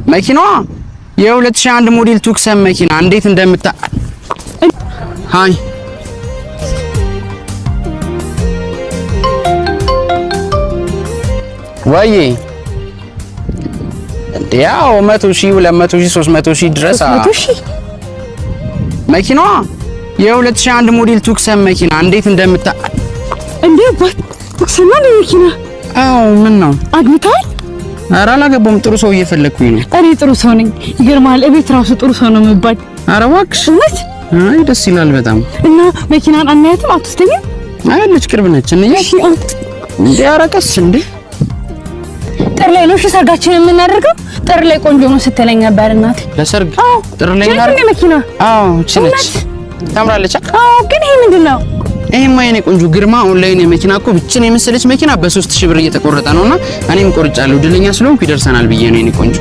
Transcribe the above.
መኪናዋ የ2001 ሞዴል ቱክሰን መኪና እንዴት እንደምታ ሃይ ወይ ያው 100,000 200,000 300,000 ድረስ 100,000 መኪናዋ የ2001 ሞዴል ቱክሰን መኪና እንዴት እንደምታ እንዴ ቱክሰን ነው መኪና? አዎ ምን ነው አግብታል? ኧረ አላገባም። ጥሩ ሰው እየፈለኩኝ ነው። እኔ ጥሩ ሰው ነኝ። ይገርማል። እቤት ራሱ ጥሩ ሰው ነው የምባል። ኧረ እባክሽ እውነት? አይ ደስ ይላል በጣም። እና መኪናን አናያትም? አትስተኝም? አለች ቅርብ ነች። እንዴ እንዴ ኧረ ቀስ እንዴ ጥር ላይ ነው ሰርጋችን የምናደርገው። ጥር ላይ ቆንጆ ነው ስትለኝ ነበር እናቴ። ለሰርግ ጥር ላይ ነው መኪና? አዎ እቺ ታምራለች። አዎ ግን ይሄ ምንድነው? ይሄማ የኔ ቆንጆ ግርማ ኦንላይን የመኪና እኮ ብቻ ነው የመሰለች መኪና በ3000 ብር እየተቆረጠ ነውና እኔም ቆርጫለሁ። ድለኛ ስለሆንኩ ይደርሰናል ብዬ ነው የኔ ቆንጆ።